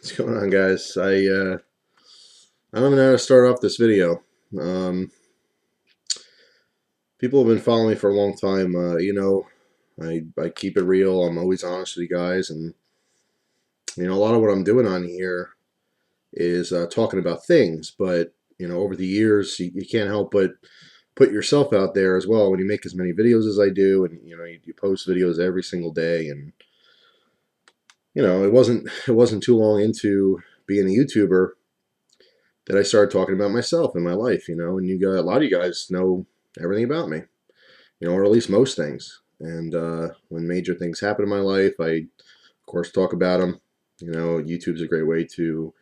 What's going on, guys? I don't even know how to start off this video. Um, People have been following me for a long time. I keep it real. I'm always honest with you guys, and a lot of what I'm doing on here is talking about things. But over the years, you can't help but put yourself out there as well when you make as many videos as I do, and you post videos every single day. And it wasn't too long into being a YouTuber that I started talking about myself and my life, and a lot of you guys know everything about me, or at least most things. And when major things happen in my life, I, of course, talk about them. YouTube's a great way to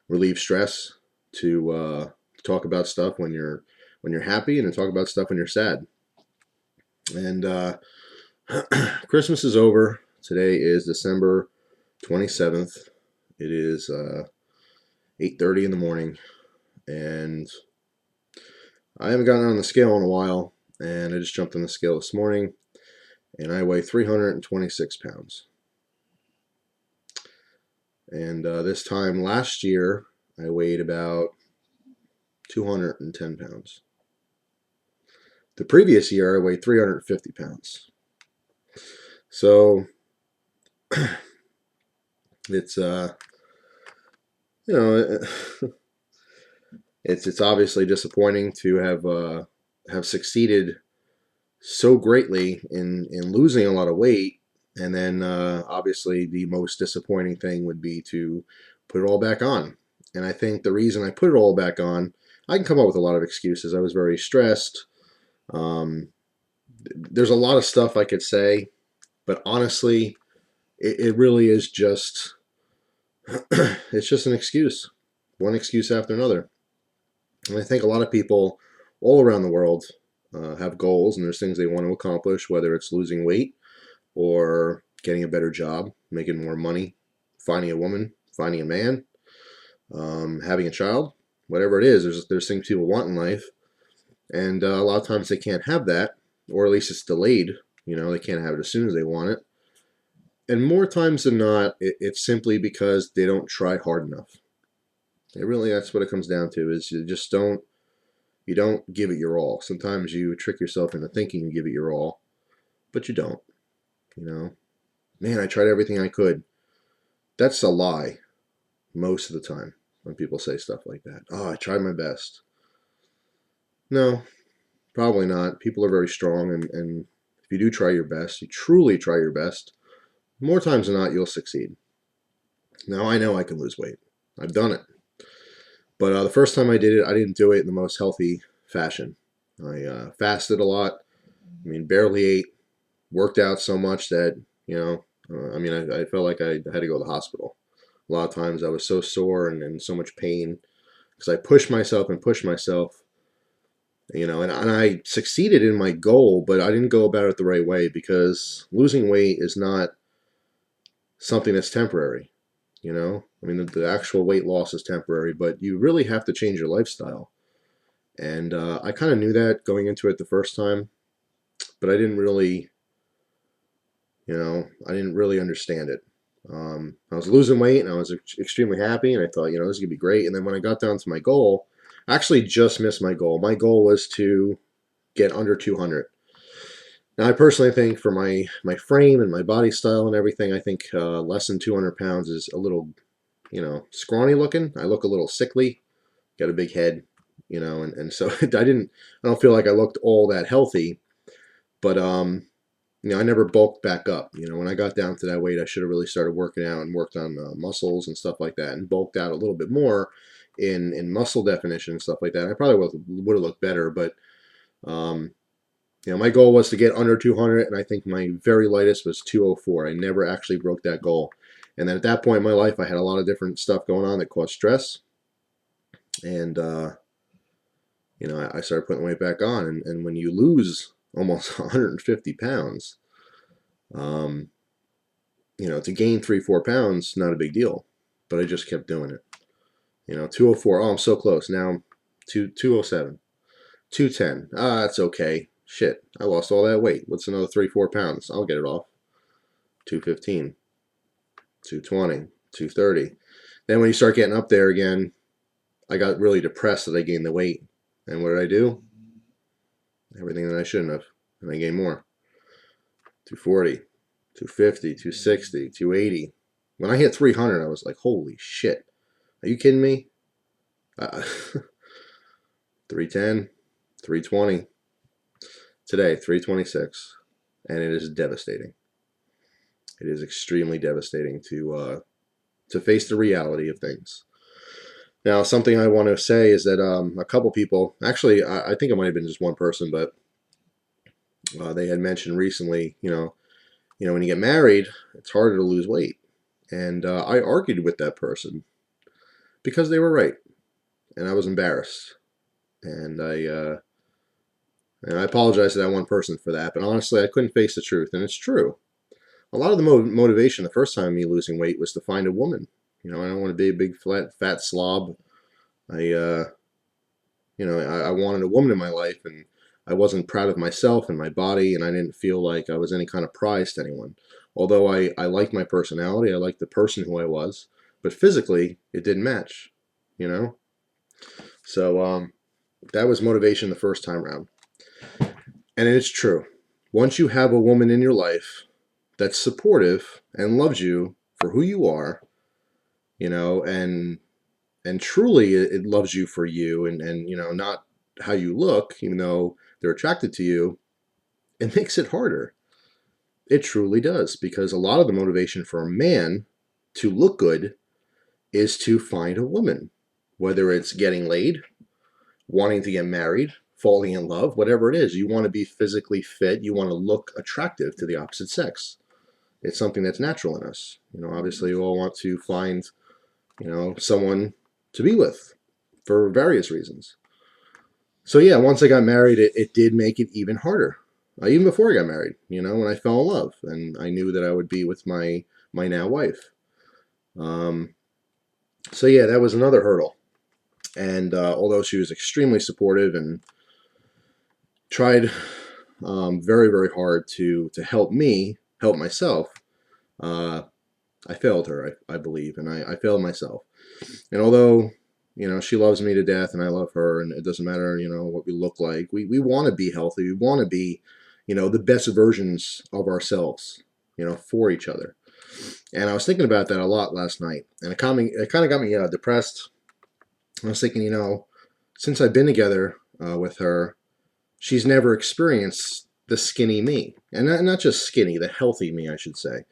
relieve stress, to talk about stuff when you're happy, and to talk about stuff when you're sad. And Christmas is over. Today is December 27th. It is 8:30 in the morning, and I haven't gotten on the scale in a while, and I just jumped on the scale this morning, and I weigh 326 pounds. And this time last year, I weighed about 210 pounds. The previous year, I weighed 350 pounds. So it's it's obviously disappointing to have succeeded so greatly in losing a lot of weight, and then obviously the most disappointing thing would be to put it all back on. And I think the reason I put it all back on, I can come up with a lot of excuses. I was very stressed. There's a lot of stuff I could say, but honestly, it really is just it's just an excuse, one excuse after another. And I think a lot of people all around the world have goals, and there's things they want to accomplish, whether it's losing weight or getting a better job, making more money, finding a woman, finding a man, having a child, whatever it is. There's things people want in life, and a lot of times they can't have that, or at least it's delayed. They can't have it as soon as they want it. And more times than not, it's simply because they don't try hard enough. That's what it comes down to, is you don't give it your all. Sometimes you trick yourself into thinking you give it your all, but you don't. Man, I tried everything I could. That's a lie most of the time when people say stuff like that. Oh, I tried my best. No, probably not. People are very strong, and if you do try your best, you truly try your best, more times than not, you'll succeed. Now, I know I can lose weight. I've done it. But the first time I did it, I didn't do it in the most healthy fashion. I fasted a lot. I mean, barely ate. Worked out so much that, I felt like I had to go to the hospital. A lot of times I was so sore and in so much pain because I pushed myself and pushed myself, and I succeeded in my goal, but I didn't go about it the right way, because losing weight is not something that's temporary. The actual weight loss is temporary, but you really have to change your lifestyle. And I kind of knew that going into it the first time, but I didn't really, understand it. I was losing weight, and I was extremely happy, and I thought, this is going to be great. And then when I got down to my goal, I actually just missed my goal. My goal was to get under 200. Now, I personally think for my frame and my body style and everything, I think less than 200 pounds is a little, scrawny looking. I look a little sickly, got a big head, and so I don't feel like I looked all that healthy, but I never bulked back up. When I got down to that weight, I should have really started working out and worked on muscles and stuff like that, and bulked out a little bit more in muscle definition and stuff like that. I probably would have looked better, but my goal was to get under 200, and I think my very lightest was 204. I never actually broke that goal. And then at that point in my life, I had a lot of different stuff going on that caused stress. And, I started putting weight back on. And when you lose almost 150 pounds, to gain 3-4 pounds, not a big deal. But I just kept doing it. 204. Oh, I'm so close. Now, 207. 210. That's okay. Shit, I lost all that weight. What's another 3-4 pounds? I'll get it off. 215, 220, 230. Then when you start getting up there again, I got really depressed that I gained the weight. And what did I do? Everything that I shouldn't have. And I gained more. 240, 250, 260, 280. When I hit 300, I was like, holy shit. Are you kidding me? 310, 320. Today, 326. And it is devastating. It is extremely devastating to face the reality of things. Now, something I want to say is that a couple people, actually, I think it might have been just one person, but they had mentioned recently, when you get married, it's harder to lose weight. And I argued with that person because they were right, and I was embarrassed. And I apologize to that one person for that. But honestly, I couldn't face the truth, and it's true. A lot of the motivation the first time me losing weight was to find a woman. I don't want to be a big fat slob. I wanted a woman in my life, and I wasn't proud of myself and my body, and I didn't feel like I was any kind of prize to anyone. Although I liked my personality, I liked the person who I was, but physically it didn't match, So that was motivation the first time around. And it's true. Once you have a woman in your life that's supportive and loves you for who you are, and truly it loves you for you and not how you look, even though they're attracted to you, it makes it harder. It truly does, because a lot of the motivation for a man to look good is to find a woman, whether it's getting laid, wanting to get married, falling in love, whatever it is. You want to be physically fit. You want to look attractive to the opposite sex. It's something that's natural in us. Obviously we all want to find, someone to be with for various reasons. So yeah, once I got married, it did make it even harder. Even before I got married, when I fell in love and I knew that I would be with my now wife. So yeah, that was another hurdle. And although she was extremely supportive and tried very, very hard to help me help myself, I failed her, I believe, and I failed myself. And although she loves me to death and I love her, and it doesn't matter what we look like, we want to be healthy. We want to be the best versions of ourselves for each other. And I was thinking about that a lot last night, and it kind of got me depressed. I was thinking, since I've been together with her, she's never experienced the skinny me, and not just skinny, the healthy me, I should say.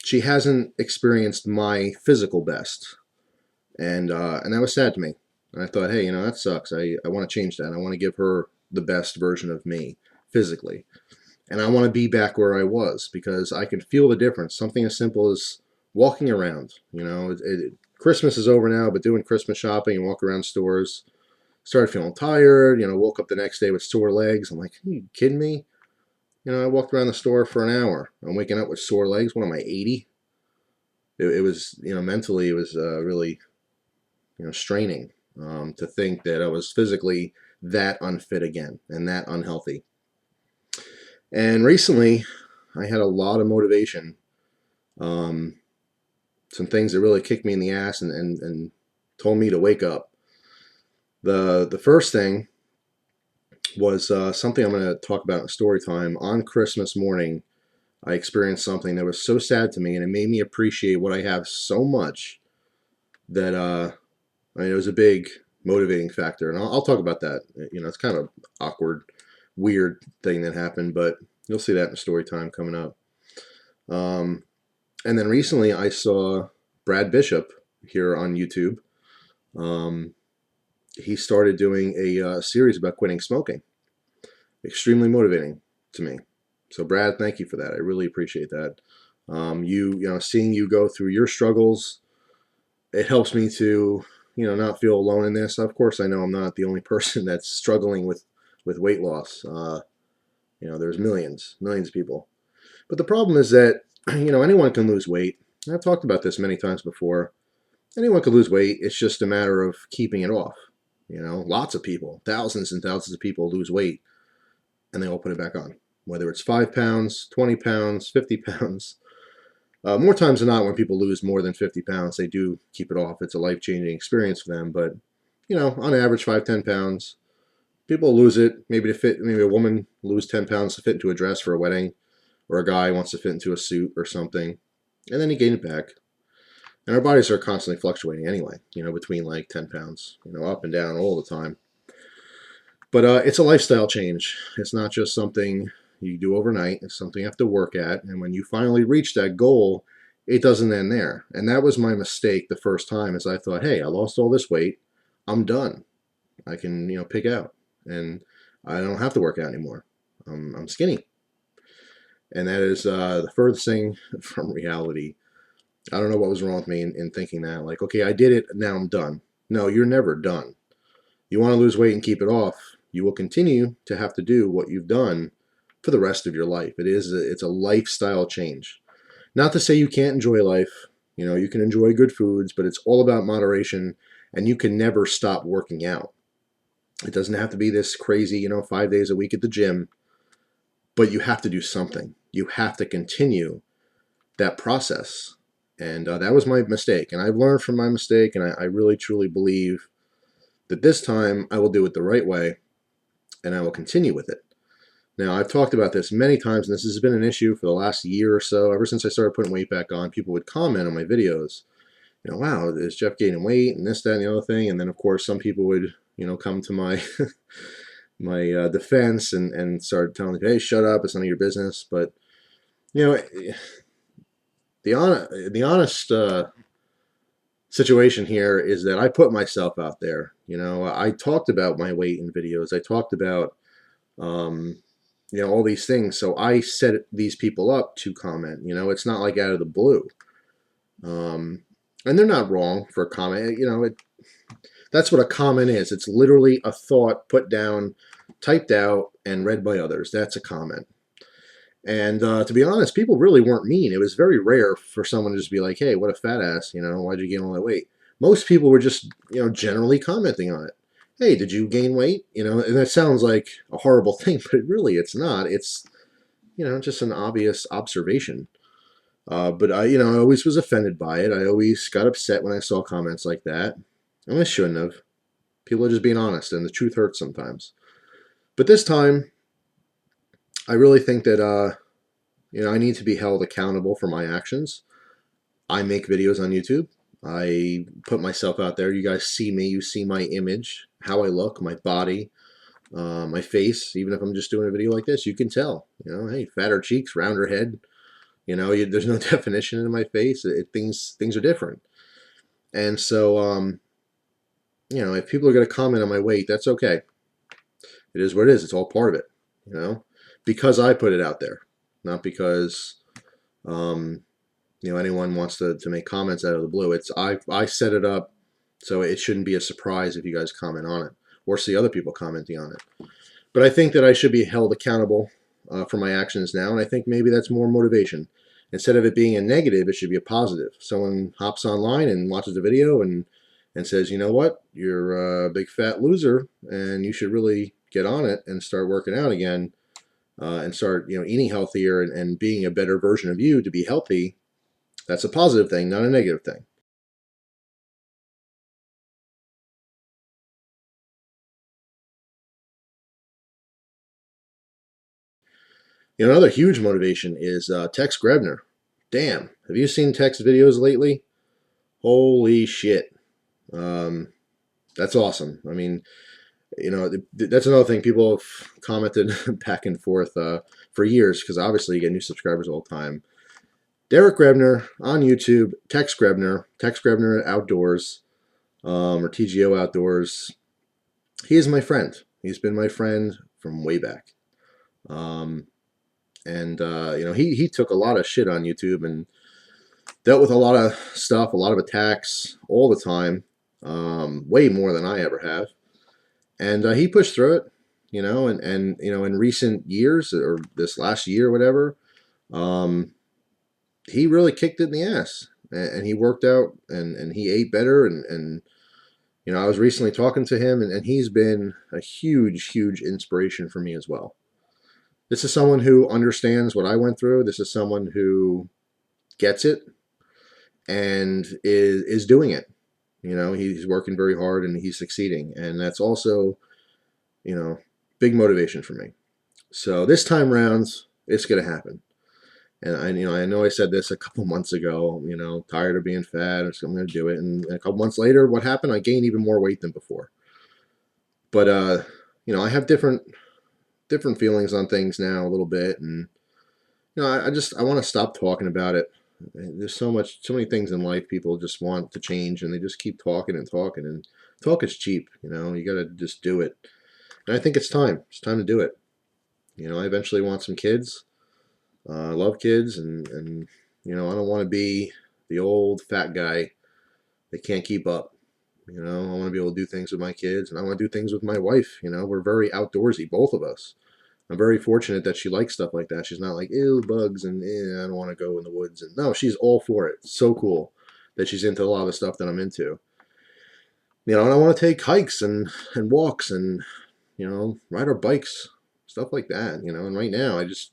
She hasn't experienced my physical best, and that was sad to me. And I thought, hey, that sucks. I want to change that. I want to give her the best version of me physically, and I want to be back where I was, because I can feel the difference. Something as simple as walking around. Christmas is over now, but doing Christmas shopping and walk around stores, started feeling tired. Woke up the next day with sore legs. I'm like, are you kidding me? I walked around the store for an hour. I'm waking up with sore legs. What am I, 80? It was, mentally, it was really, straining to think that I was physically that unfit again and that unhealthy. And recently, I had a lot of motivation. Some things that really kicked me in the ass and told me to wake up. The first thing was something I'm going to talk about in story time. On Christmas morning, I experienced something that was so sad to me, and it made me appreciate what I have so much that it was a big motivating factor. And I'll talk about that. It's kind of awkward, weird thing that happened, but you'll see that in story time coming up. And then recently I saw Brad Bishop here on YouTube. He started doing a series about quitting smoking. Extremely motivating to me. So Brad, thank you for that. I really appreciate that. Seeing you go through your struggles, it helps me to, not feel alone in this. Of course, I know I'm not the only person that's struggling with weight loss. There's millions of people. But the problem is that, anyone can lose weight. I've talked about this many times before. Anyone can lose weight. It's just a matter of keeping it off. Lots of people, thousands and thousands of people lose weight and they all put it back on. Whether it's 5 pounds, 20 pounds, 50 pounds, More times than not, when people lose more than 50 pounds, they do keep it off. It's a life-changing experience for them. But, on average, 5, 10 pounds. People lose it maybe to fit. Maybe a woman lose 10 pounds to fit into a dress for a wedding, or a guy wants to fit into a suit or something, and then he gain it back. And our bodies are constantly fluctuating anyway, between like 10 pounds, up and down all the time. But it's a lifestyle change. It's not just something you do overnight. It's something you have to work at. And when you finally reach that goal, it doesn't end there. And that was my mistake the first time, is I thought, hey, I lost all this weight. I'm done. I can, pick out. And I don't have to work out anymore. I'm skinny. And that is the furthest thing from reality. I don't know what was wrong with me in thinking that. Like, okay, I did it. Now I'm done. No, you're never done. You want to lose weight and keep it off, you will continue to have to do what you've done for the rest of your life. It's a lifestyle change. Not to say you can't enjoy life. You can enjoy good foods, but it's all about moderation, and you can never stop working out. It doesn't have to be this crazy, 5 days a week at the gym, but you have to do something. You have to continue that process. And that was my mistake. And I've learned from my mistake, and I really, truly believe that this time I will do it the right way, and I will continue with it. Now, I've talked about this many times, and this has been an issue for the last year or so. Ever since I started putting weight back on, people would comment on my videos, wow, is Jeff gaining weight, and this, that, and the other thing. And then, of course, some people would, come to my my defense and start telling me, hey, shut up, it's none of your business. But, the honest situation here is that I put myself out there. I talked about my weight in videos. I talked about, all these things. So I set these people up to comment. It's not like out of the blue. And they're not wrong for a comment. That's what a comment is. It's literally a thought put down, typed out, and read by others. That's a comment. And to be honest, people really weren't mean. It was very rare for someone to just be like, hey, what a fat ass, why'd you gain all that weight? Most people were just, generally commenting on it. Hey, did you gain weight? And that sounds like a horrible thing, but it's not. It's, just an obvious observation. But I always was offended by it. I always got upset when I saw comments like that. And I shouldn't have. People are just being honest, and the truth hurts sometimes. But this time, I really think that, I need to be held accountable for my actions. I make videos on YouTube. I put myself out there. You guys see me. You see my image, how I look, my body, my face. Even if I'm just doing a video like this, you can tell. Hey, fatter cheeks, rounder head. There's no definition in my face. Things are different. And so, if people are going to comment on my weight, that's okay. It is what it is. It's all part of it, because I put it out there, not because, anyone wants to make comments out of the blue. I set it up, so it shouldn't be a surprise if you guys comment on it or see other people commenting on it. But I think that I should be held accountable for my actions now, and I think maybe that's more motivation. Instead of it being a negative, it should be a positive. Someone hops online and watches the video and says, you know what, you're a big fat loser, and you should really get on it and start working out again, and start eating healthier and being a better version of you to be healthy. That's a positive thing, not a negative thing. Another huge motivation is Tex Grebner. Damn, have you seen Tex videos lately? Holy shit. That's awesome. I mean, that's another thing. People have commented back and forth for years, because obviously you get new subscribers all the time. Derek Grebner on YouTube, Tex Grebner Outdoors, or TGO Outdoors. He is my friend. He's been my friend from way back. He took a lot of shit on YouTube and dealt with a lot of stuff, a lot of attacks all the time, way more than I ever have. And he pushed through it, and in recent years, or this last year or whatever, he really kicked it in the ass, and he worked out, and he ate better, and I was recently talking to him, and he's been a huge, huge inspiration for me as well. This is someone who understands what I went through. This is someone who gets it and is doing it. You know, he's working very hard and he's succeeding, and that's also, you know, big motivation for me. So this time rounds, it's going to happen. And I know I said this a couple months ago. You know, tired of being fat, so I'm going to do it. And a couple months later, what happened? I gained even more weight than before. But I have different feelings on things now a little bit, and I want to stop talking about it. There's so many things in life people just want to change, and they just keep talking and talking. And talk is cheap. You know, you got to just do it. And I think it's time. It's time to do it. You know, I eventually want some kids. I love kids, and I don't want to be the old fat guy that can't keep up. You know, I want to be able to do things with my kids, and I want to do things with my wife. You know, we're very outdoorsy, both of us. I'm very fortunate that she likes stuff like that. She's not like, ew, bugs, and I don't want to go in the woods. And no, she's all for it. It's so cool that she's into a lot of the stuff that I'm into. You know, and I want to take hikes and walks and, ride our bikes, stuff like that. You know, and right now it's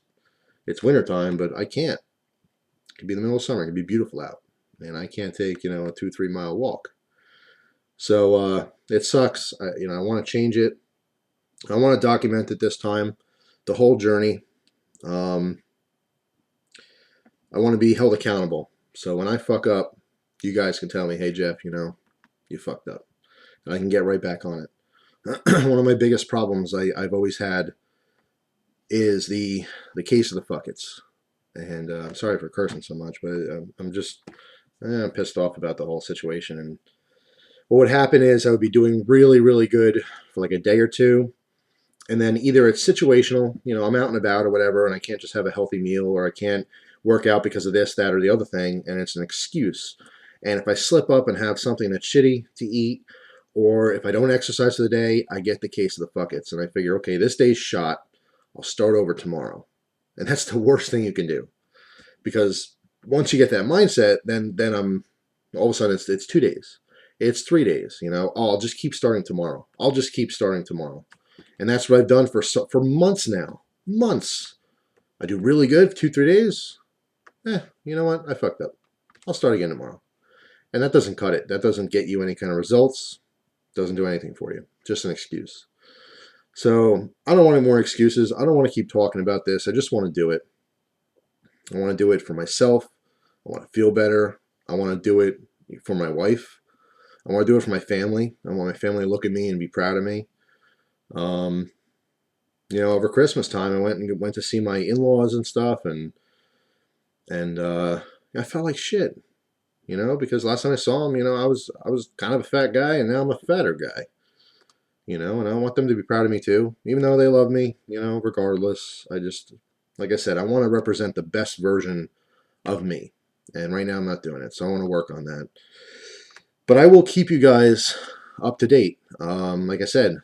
wintertime, but I can't. It could be the middle of summer. It could be beautiful out. And I can't take, a 2-3 mile walk. So it sucks. I want to change it. I want to document it this time, the whole journey. I want to be held accountable. So when I fuck up, you guys can tell me, hey, Jeff, you fucked up. And I can get right back on it. One of my biggest problems I've always had is the case of the fuckets. And I'm sorry for cursing so much, but I'm pissed off about the whole situation. And what would happen is I would be doing really, really good for like a day or two. And then either it's situational, I'm out and about or whatever, and I can't just have a healthy meal, or I can't work out because of this, that, or the other thing, and it's an excuse. And if I slip up and have something that's shitty to eat, or if I don't exercise for the day, I get the case of the fuckets. And I figure, okay, this day's shot. I'll start over tomorrow. And that's the worst thing you can do. Because once you get that mindset, then I'm all of a sudden it's 2 days. It's 3 days, Oh, I'll just keep starting tomorrow. I'll just keep starting tomorrow. And that's what I've done for months now. Months. I do really good, 2-3 days. You know what? I fucked up. I'll start again tomorrow. And that doesn't cut it. That doesn't get you any kind of results. Doesn't do anything for you. Just an excuse. So I don't want any more excuses. I don't want to keep talking about this. I just want to do it. I want to do it for myself. I want to feel better. I want to do it for my wife. I want to do it for my family. I want my family to look at me and be proud of me. Over Christmas time, I went to see my in-laws and stuff, and I felt like shit, because last time I saw them, I was kind of a fat guy, and now I'm a fatter guy, and I want them to be proud of me too, even though they love me, regardless. Like I said, I want to represent the best version of me, and right now I'm not doing it, so I want to work on that. But I will keep you guys up to date. Like I said,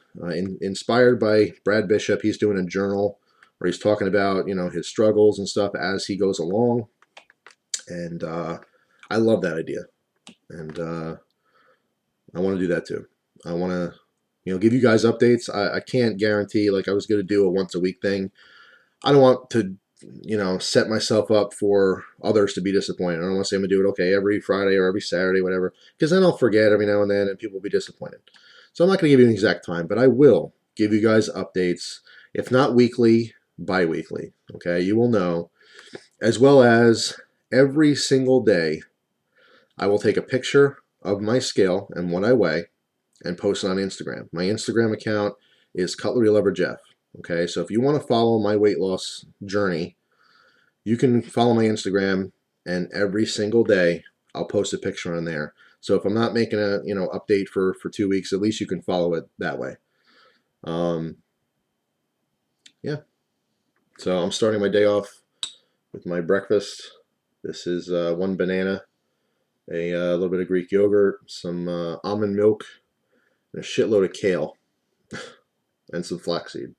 inspired by Brad Bishop, he's doing a journal where he's talking about, his struggles and stuff as he goes along. And I love that idea. And I want to do that too. I want to, give you guys updates. I can't guarantee, like I was going to do a once a week thing. I don't want to, set myself up for others to be disappointed. I don't want to say I'm going to do it, okay, every Friday or every Saturday, whatever, because then I'll forget every now and then and people will be disappointed. So I'm not going to give you an exact time, but I will give you guys updates, if not weekly, bi-weekly, okay? You will know, as well as every single day, I will take a picture of my scale and what I weigh and post it on Instagram. My Instagram account is cutlerylover Jeff. Okay, so if you want to follow my weight loss journey, you can follow my Instagram, and every single day I'll post a picture on there. So if I'm not making a update for 2 weeks, at least you can follow it that way. Yeah. So I'm starting my day off with my breakfast. This is 1 banana, a little bit of Greek yogurt, some almond milk, and a shitload of kale, and some flaxseed.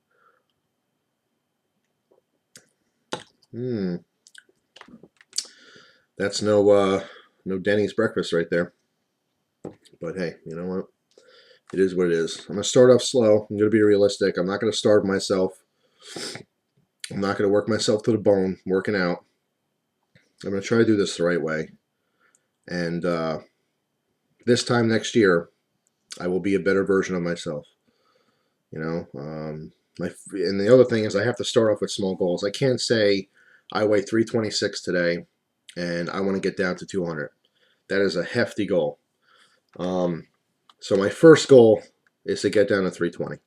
That's no Denny's breakfast right there. But hey, you know what? It is what it is. I'm going to start off slow. I'm going to be realistic. I'm not going to starve myself. I'm not going to work myself to the bone working out. I'm going to try to do this the right way. And this time next year, I will be a better version of myself. You know, and the other thing is I have to start off with small goals. I can't say I weigh 326 today and I want to get down to 200. That is a hefty goal. So my first goal is to get down to 320.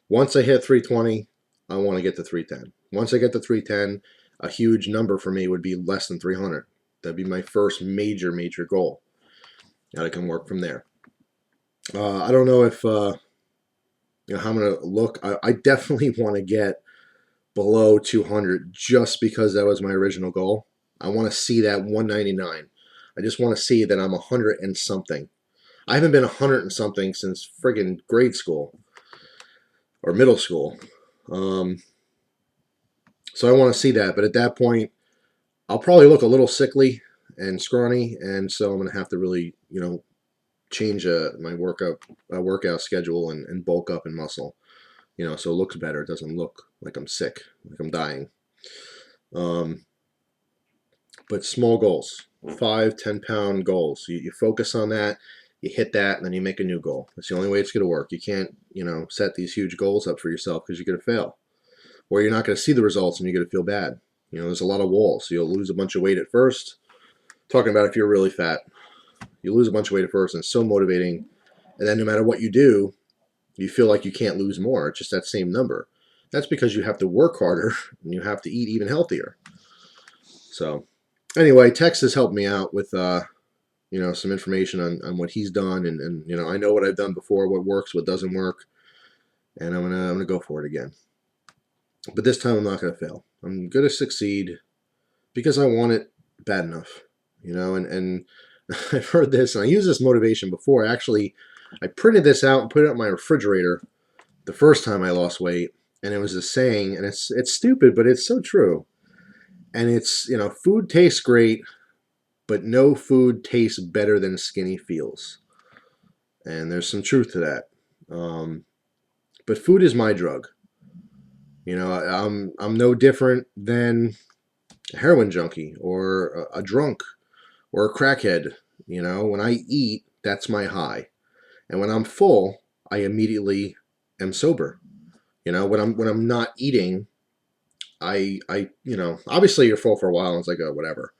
Once I hit 320, I want to get to 310. Once I get to 310, a huge number for me would be less than 300. That'd be my first major goal. And I can work from there. I don't know if how I'm gonna look. I definitely want to get below 200 just because that was my original goal. I want to see that 199. I just want to see that I'm 100 and something. I haven't been 100 and something since friggin' grade school or middle school. So I want to see that, but at that point, I'll probably look a little sickly and scrawny, and so I'm going to have to really, change my workout schedule and bulk up in muscle, so it looks better. It doesn't look like I'm sick, like I'm dying. But small goals, 5, 10-pound goals. You focus on that, you hit that, and then you make a new goal. That's the only way it's going to work. You can't, set these huge goals up for yourself because you're going to fail. Or you're not going to see the results and you're going to feel bad. There's a lot of walls. So you'll lose a bunch of weight at first. Talking about if you're really fat, you lose a bunch of weight at first, and it's so motivating. And then no matter what you do, you feel like you can't lose more. It's just that same number. That's because you have to work harder and you have to eat even healthier. So anyway, Tex has helped me out with some information on what he's done, and I know what I've done before, what works, what doesn't work, and I'm gonna go for it again. But this time I'm not gonna fail. I'm gonna succeed because I want it bad enough, and I've heard this, and I used this motivation before. Actually, I printed this out and put it on my refrigerator the first time I lost weight, and it was a saying, and it's stupid, but it's so true. And it's, food tastes great, but no food tastes better than skinny feels. And there's some truth to that. But food is my drug. I'm no different than a heroin junkie or a drunk or a crackhead. When I eat, that's my high. And when I'm full, I immediately am sober. When I'm not eating, I obviously you're full for a while and it's like, oh, whatever.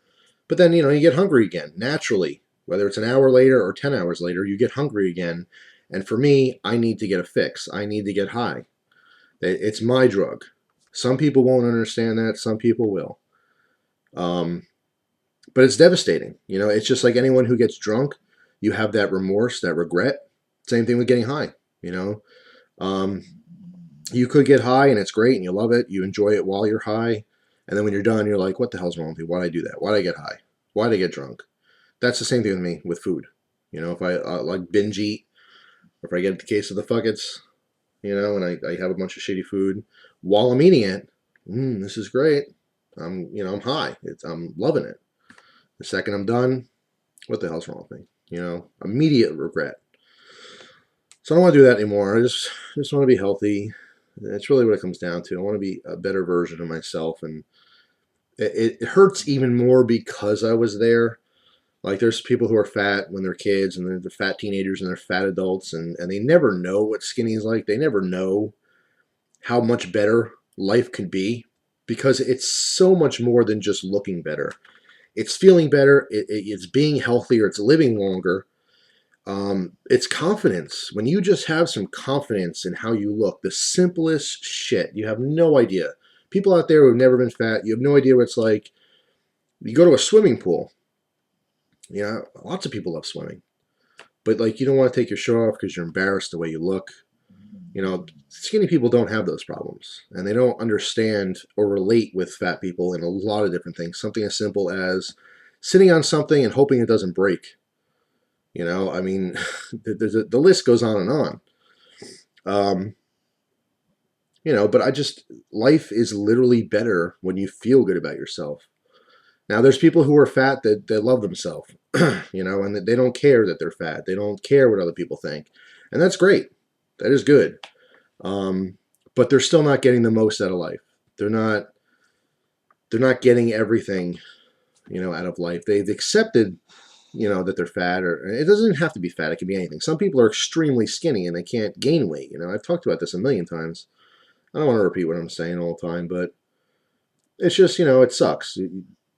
But then, you get hungry again, naturally. Whether it's an hour later or 10 hours later, you get hungry again. And for me, I need to get a fix. I need to get high. It's my drug. Some people won't understand that. Some people will. But it's devastating. It's just like anyone who gets drunk, you have that remorse, that regret. Same thing with getting high. You could get high and it's great and you love it. You enjoy it while you're high. And then when you're done, you're like, what the hell's wrong with me? Why'd I do that? Why'd I get high? Why'd I get drunk? That's the same thing with me with food. If I like binge eat, or if I get the case of the fuckets, and I have a bunch of shitty food while I'm eating it, this is great. I'm high. I'm loving it. The second I'm done, what the hell's wrong with me? Immediate regret. So I don't want to do that anymore. I just want to be healthy. That's really what it comes down to. I want to be a better version of myself, and it hurts even more because I was there. Like there's people who are fat when they're kids, and they're fat teenagers, and they're fat adults, and they never know what skinny is like. They never know how much better life could be because it's so much more than just looking better. It's feeling better. It's being healthier. It's living longer. It's confidence. When you just have some confidence in how you look, the simplest shit, you have no idea. People out there who have never been fat, you have no idea what it's like. You go to a swimming pool. Lots of people love swimming. But you don't want to take your shirt off because you're embarrassed the way you look. Skinny people don't have those problems. And they don't understand or relate with fat people in a lot of different things. Something as simple as sitting on something and hoping it doesn't break. The list goes on and on. But life is literally better when you feel good about yourself. Now, there's people who are fat that love themselves, and they don't care that they're fat. They don't care what other people think. And that's great. That is good. But they're still not getting the most out of life. They're not getting everything, out of life. They've accepted, that they're fat, or it doesn't have to be fat. It can be anything. Some people are extremely skinny and they can't gain weight. I've talked about this a million times. I don't want to repeat what I'm saying all the time, but it's just, it sucks.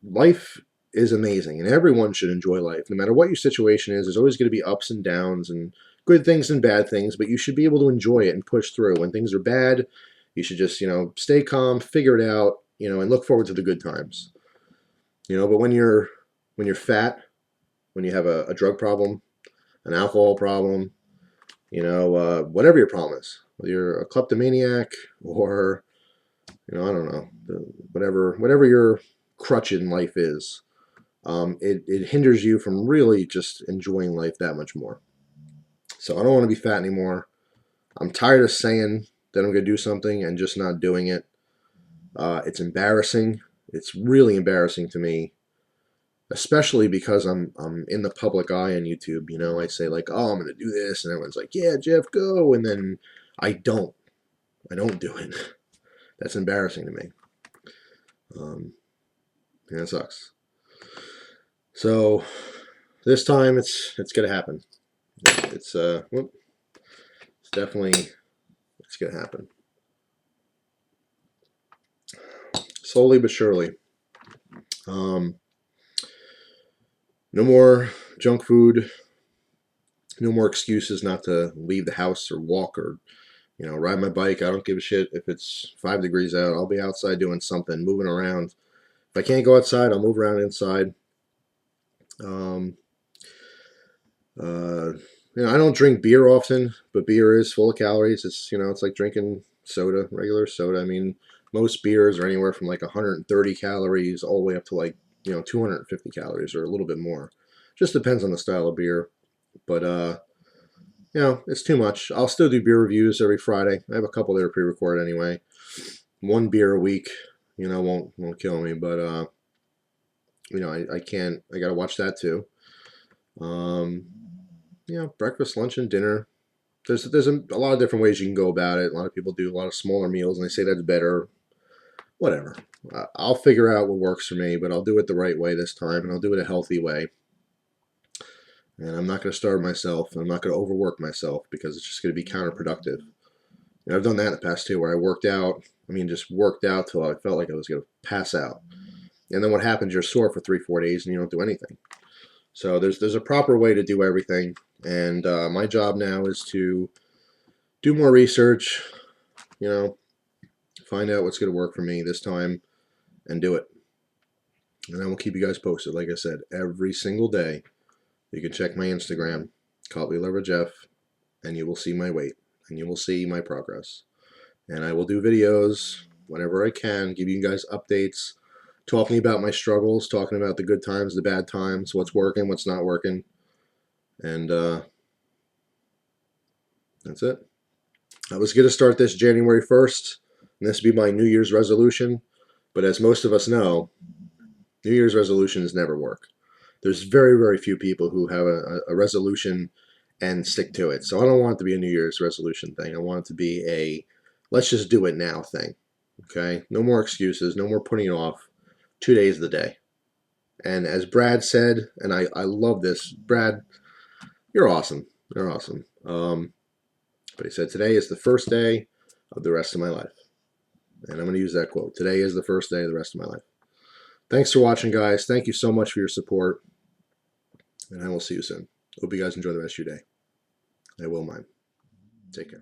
Life is amazing, and everyone should enjoy life. No matter what your situation is, there's always going to be ups and downs and good things and bad things, but you should be able to enjoy it and push through. When things are bad, you should just, stay calm, figure it out, and look forward to the good times. But when you're fat, when you have a drug problem, an alcohol problem, whatever your problem is, whether you're a kleptomaniac or, I don't know, whatever your crutch in life is, it hinders you from really just enjoying life that much more. So I don't want to be fat anymore. I'm tired of saying that I'm going to do something and just not doing it. It's embarrassing. It's really embarrassing to me, especially because I'm in the public eye on YouTube. I say like, oh, I'm going to do this, and everyone's like, yeah, Jeff, go, and then I don't do it. That's embarrassing to me. It sucks. So this time it's gonna happen. It's definitely gonna happen. Slowly but surely. No more junk food. No more excuses not to leave the house or walk or ride my bike. I don't give a shit if it's 5 degrees out. I'll be outside doing something, moving around. If I can't go outside, I'll move around inside. I don't drink beer often, but beer is full of calories. It's like drinking soda, regular soda. I mean, most beers are anywhere from like 130 calories all the way up to like, 250 calories or a little bit more. Just depends on the style of beer. But, it's too much. I'll still do beer reviews every Friday. I have a couple that are pre-recorded anyway. One beer a week, won't kill me. But, I can't. I got to watch that too. Breakfast, lunch, and dinner. There's a lot of different ways you can go about it. A lot of people do a lot of smaller meals, and they say that's better. Whatever. I'll figure out what works for me, but I'll do it the right way this time, and I'll do it a healthy way. And I'm not going to starve myself. I'm not going to overwork myself because it's just going to be counterproductive. I've done that in the past too, where I worked out. Just worked out till I felt like I was going to pass out. And then what happens? You're sore for 3-4 days, and you don't do anything. So there's a proper way to do everything. And my job now is to do more research, find out what's going to work for me this time and do it. And I will keep you guys posted. Like I said, every single day, you can check my Instagram, cutlerylover Jeff, and you will see my weight and you will see my progress. And I will do videos whenever I can, give you guys updates, talking about my struggles, talking about the good times, the bad times, what's working, what's not working. And that's it. I was going to start this January 1st, and this would be my New Year's resolution. But as most of us know, New Year's resolutions never work. There's very, very few people who have a resolution and stick to it. So I don't want it to be a New Year's resolution thing. I want it to be a let's just do it now thing. Okay? No more excuses. No more putting it off. 2 days of the day. And as Brad said, and I love this, Brad, you're awesome. You're awesome. But he said, today is the first day of the rest of my life. And I'm going to use that quote. Today is the first day of the rest of my life. Thanks for watching, guys. Thank you so much for your support. And I will see you soon. Hope you guys enjoy the rest of your day. I will mine. Take care.